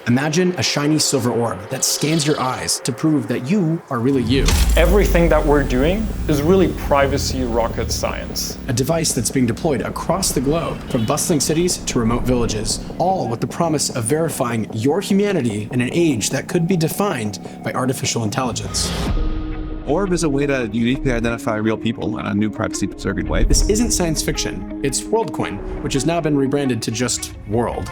Imagine a shiny silver orb that scans your eyes to prove that you are really you. Everything that we're doing is really privacy rocket science. A device that's being deployed across the globe, from bustling cities to remote villages, all with the promise of verifying your humanity in an age that could be defined by artificial intelligence. Orb is a way to uniquely identify real people in a new privacy-preserving way. This isn't science fiction. It's WorldCoin, which has now been rebranded to just World.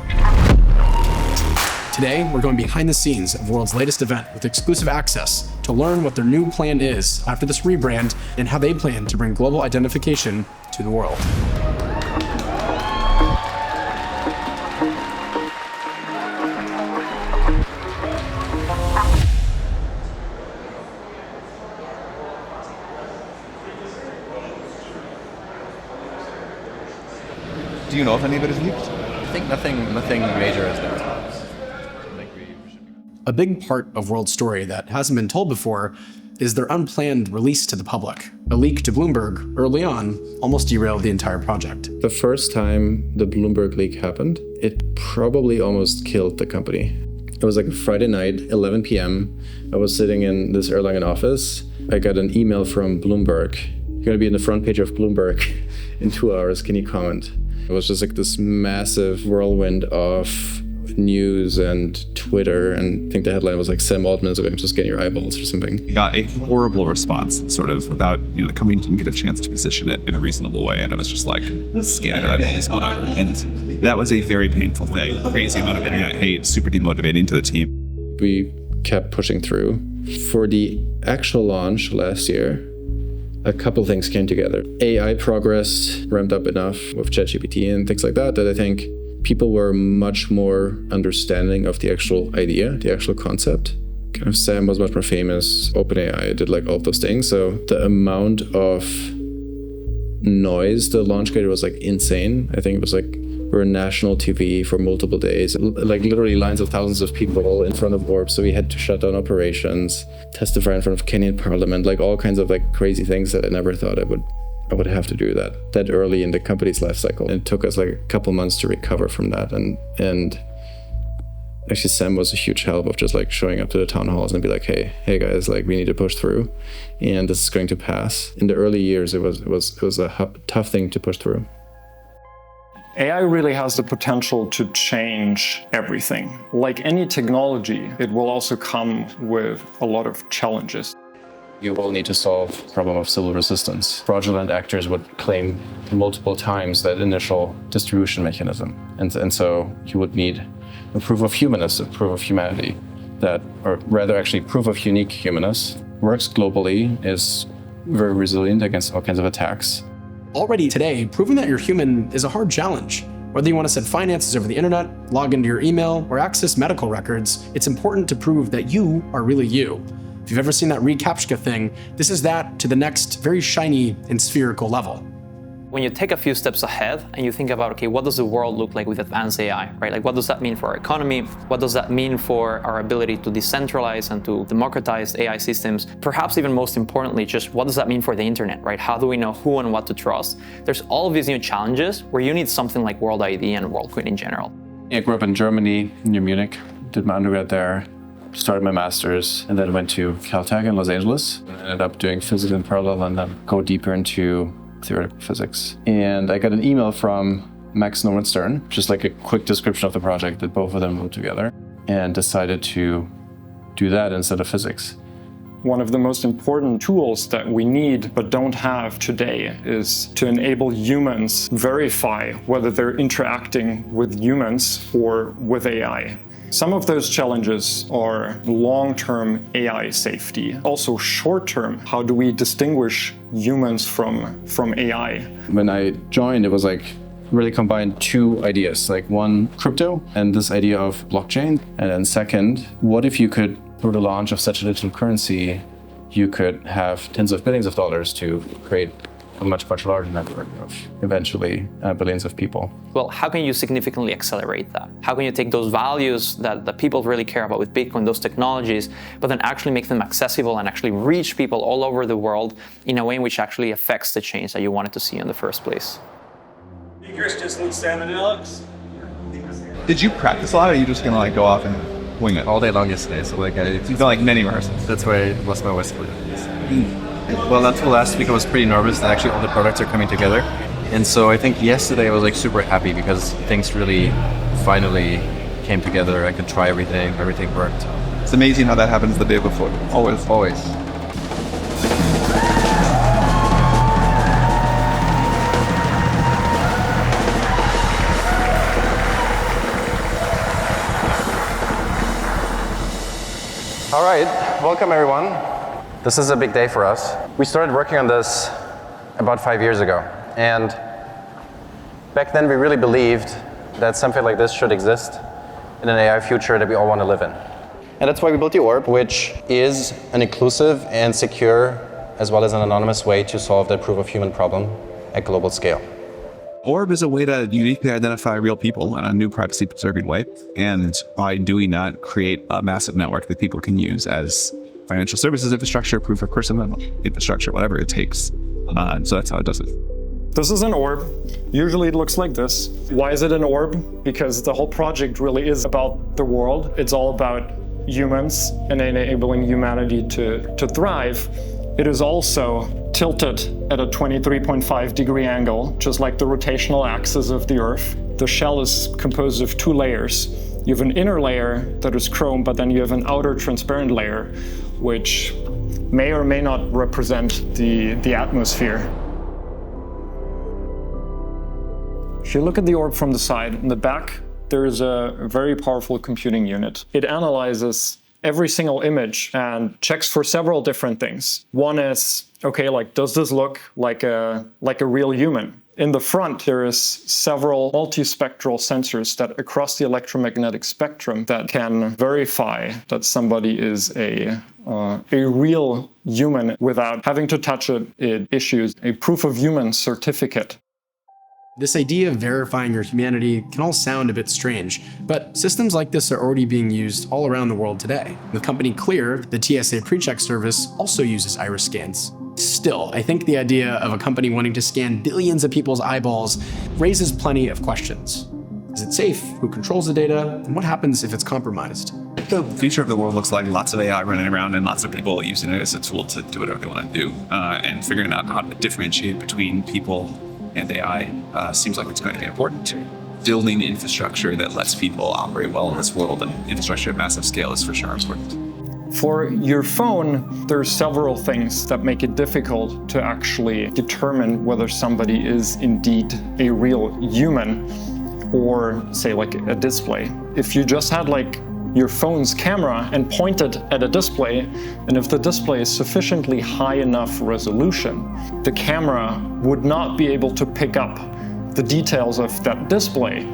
Today, we're going behind the scenes of World's latest event with exclusive access to learn what their new plan is after this rebrand and how they plan to bring global identification to the world. Do you know if any of it is leaked? I think nothing major is there. A big part of World's story that hasn't been told before is their unplanned release to the public. A leak to Bloomberg early on almost derailed the entire project. The first time the Bloomberg leak happened, it probably almost killed the company. It was like a Friday night, 11 p.m. I was sitting in this Erlangen office. I got an email from Bloomberg. You're gonna be in the front page of Bloomberg in 2 hours, can you comment? It was just like this massive whirlwind of news and Twitter, and I think the headline was like, Sam Altman is going to scan your eyeballs or something. We got a horrible response, sort of, without, the company didn't get a chance to position it in a reasonable way, and it was just like, scan your eyeballs, whatever. And that was a very painful thing. Crazy amount of internet hate, super demotivating to the team. We kept pushing through. For the actual launch last year, a couple things came together. AI progress ramped up enough with ChatGPT and things like that I think people were much more understanding of the actual idea, the actual concept. Kind of Sam was much more famous, OpenAI did like all those things. So the amount of noise the launch created was like insane. I think it was like we were on national TV for multiple days, like literally lines of thousands of people in front of Orb. So we had to shut down operations, testify in front of Kenyan parliament, like all kinds of like crazy things that I never thought I would have to do that early in the company's life cycle. It took us like a couple months to recover from that. And actually Sam was a huge help of just like showing up to the town halls and be like, hey guys, like we need to push through and this is going to pass. In the early years, it was a tough thing to push through. AI really has the potential to change everything. Like any technology, it will also come with a lot of challenges. You will need to solve the problem of civil resistance. Fraudulent actors would claim multiple times that initial distribution mechanism. And so you would need a proof of humanness, a proof of humanity, or rather actually proof of unique humanness, works globally, is very resilient against all kinds of attacks. Already today, proving that you're human is a hard challenge. Whether you want to send finances over the internet, log into your email, or access medical records, it's important to prove that you are really you. If you've ever seen that reCAPTCHA thing, this is that to the next very shiny and spherical level. When you take a few steps ahead and you think about, okay, what does the world look like with advanced AI, right? Like, what does that mean for our economy? What does that mean for our ability to decentralize and to democratize AI systems? Perhaps even most importantly, just what does that mean for the internet, right? How do we know who and what to trust? There's all of these new challenges where you need something like World ID and WorldCoin in general. I grew up in Germany, near Munich, did my undergrad there, started my master's, and then went to Caltech in Los Angeles. Ended up doing physics in parallel and then go deeper into theoretical physics. And I got an email from Max Norman-Stern, just like a quick description of the project that both of them wrote together, and decided to do that instead of physics. One of the most important tools that we need but don't have today is to enable humans verify whether they're interacting with humans or with AI. Some of those challenges are long-term AI safety. Also short-term, how do we distinguish humans from AI? When I joined, it was like really combined two ideas, like one, crypto, and this idea of blockchain. And then second, what if you could, through the launch of such a digital currency, you could have tens of billions of dollars to create a much larger network of eventually billions of people. Well, how can you significantly accelerate that? How can you take those values that people really care about with Bitcoin, those technologies, but then actually make them accessible and actually reach people all over the world in a way in which actually affects the change that you wanted to see in the first place? Hey, Christian, Sam and Alex. Did you practice a lot, or are you just gonna like go off and wing it all day long yesterday. So like I You've done like many rehearsals. that's why I lost my voice. Well, until last week I was pretty nervous that actually all the products are coming together. And so I think yesterday I was like super happy because things really finally came together. I could try everything worked. It's amazing how that happens the day before. Always. Always. All right, welcome everyone. This is a big day for us. We started working on this about 5 years ago. And back then we really believed that something like this should exist in an AI future that we all want to live in. And that's why we built the Orb, which is an inclusive and secure, as well as an anonymous way to solve the proof of human problem at global scale. Orb is a way to uniquely identify real people in a new privacy-preserving way, and by doing that, create a massive network that people can use as financial services infrastructure, proof of person infrastructure, whatever it takes. So that's how it does it. This is an orb. Usually it looks like this. Why is it an orb? Because the whole project really is about the world. It's all about humans and enabling humanity to thrive. It is also tilted at a 23.5 degree angle, just like the rotational axis of the Earth. The shell is composed of 2 layers. You have an inner layer that is chrome, but then you have an outer transparent layer, which may or may not represent the atmosphere. If you look at the orb from the side, in the back, there is a very powerful computing unit. It analyzes every single image and checks for several different things. One is, okay, like, does this look like a real human? In the front, there is several multispectral sensors that across the electromagnetic spectrum that can verify that somebody is a real human without having to touch it. It issues a proof of human certificate. This idea of verifying your humanity can all sound a bit strange, but systems like this are already being used all around the world today. The company Clear, the TSA PreCheck service, also uses iris scans. Still, I think the idea of a company wanting to scan billions of people's eyeballs raises plenty of questions. Is it safe? Who controls the data? And what happens if it's compromised? The future of the world looks like lots of AI running around and lots of people using it as a tool to do whatever they want to do. And figuring out how to differentiate between people and AI seems like it's going to be important. Building infrastructure that lets people operate well in this world and infrastructure at massive scale is for sure important. For your phone, there's several things that make it difficult to actually determine whether somebody is indeed a real human or, say, like a display. If you just had like your phone's camera and pointed at a display, and if the display is sufficiently high enough resolution, the camera would not be able to pick up the details of that display.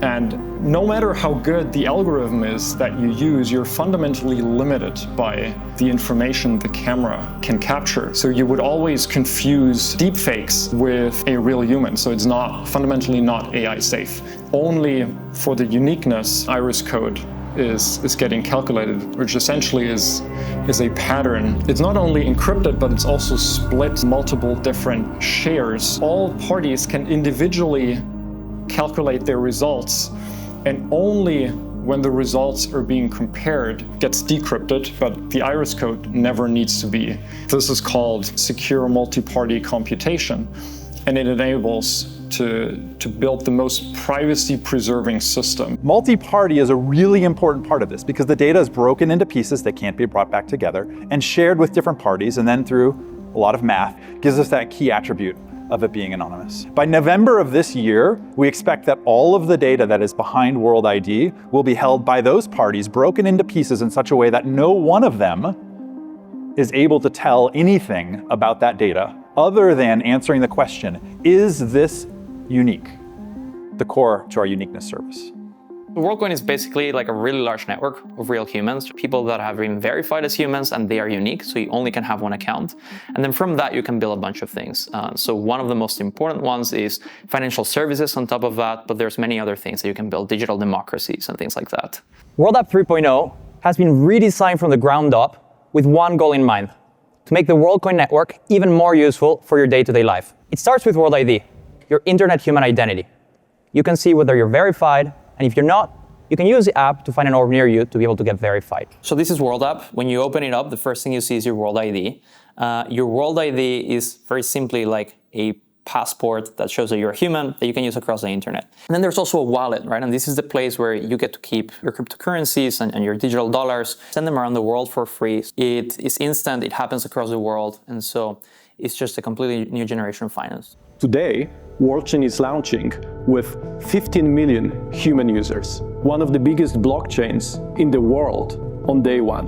And no matter how good the algorithm is that you use, you're fundamentally limited by the information the camera can capture. So you would always confuse deepfakes with a real human. So it's fundamentally not AI safe. Only for the uniqueness, iris code is getting calculated, which essentially is a pattern. It's not only encrypted, but it's also split multiple different shares. All parties can individually calculate their results, and only when the results are being compared gets decrypted, but the iris code never needs to be. This is called secure multi-party computation, and it enables to build the most privacy-preserving system. Multi-party is a really important part of this because the data is broken into pieces that can't be brought back together and shared with different parties, and then through a lot of math gives us that key attribute of it being anonymous. By November of this year, we expect that all of the data that is behind World ID will be held by those parties, broken into pieces in such a way that no one of them is able to tell anything about that data other than answering the question, is this unique? The core to our uniqueness service. WorldCoin is basically like a really large network of real humans, people that have been verified as humans and they are unique, so you only can have one account. And then from that, you can build a bunch of things. So one of the most important ones is financial services on top of that, but there's many other things that you can build, digital democracies and things like that. World Orb 3.0 has been redesigned from the ground up with one goal in mind, to make the WorldCoin network even more useful for your day-to-day life. It starts with World ID, your internet human identity. You can see whether you're verified, and if you're not, You can use the app to find an orb near you to be able to get verified. So this is World App. When you open it up, the first thing you see is your World ID. Your World ID is very simply like a passport that shows that you're a human that you can use across the internet. And then there's also a wallet, right? And this is the place where you get to keep your cryptocurrencies and your digital dollars, send them around the world for free. It is instant, it happens across the world. And so it's just a completely new generation of finance. Today, WorldChain is launching with 15 million human users, one of the biggest blockchains in the world on day one.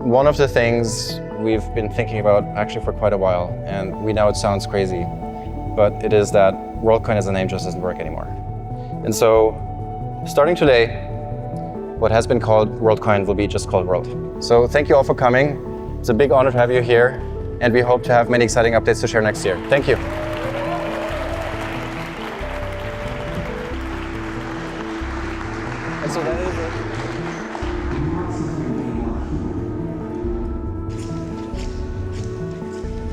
One of the things we've been thinking about actually for quite a while, and we know it sounds crazy, but it is that WorldCoin as a name just doesn't work anymore. And so, starting today, what has been called WorldCoin will be just called World. So thank you all for coming. It's a big honor to have you here, and we hope to have many exciting updates to share next year. Thank you. And so that is it.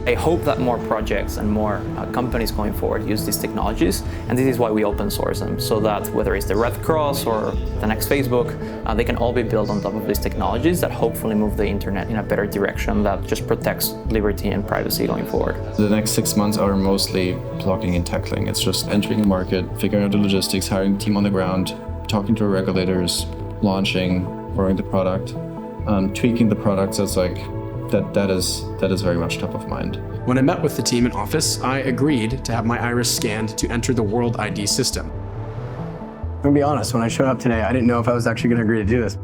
I hope that more projects and more companies going forward use these technologies, and this is why we open source them, so that whether it's the Red Cross or the next Facebook, they can all be built on top of these technologies that hopefully move the internet in a better direction that just protects liberty and privacy going forward. The next 6 months are mostly blocking and tackling. It's just entering the market, figuring out the logistics, hiring a team on the ground, talking to regulators, launching, growing the product, tweaking the product. So it's like, that is very much top of mind. When I met with the team in office, I agreed to have my iris scanned to enter the World ID system. I'm gonna be honest, when I showed up today, I didn't know if I was actually gonna agree to do this.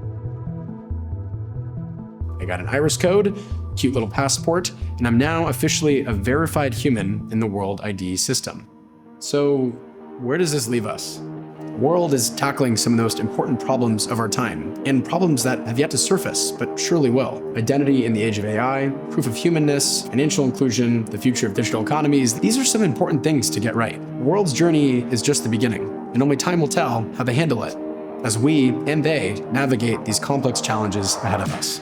I got an iris code, cute little passport, and I'm now officially a verified human in the World ID system. So where does this leave us? World is tackling some of the most important problems of our time, and problems that have yet to surface, but surely will. Identity in the age of AI, proof of humanness, financial inclusion, the future of digital economies. These are some important things to get right. World's journey is just the beginning, and only time will tell how they handle it, as we and they navigate these complex challenges ahead of us.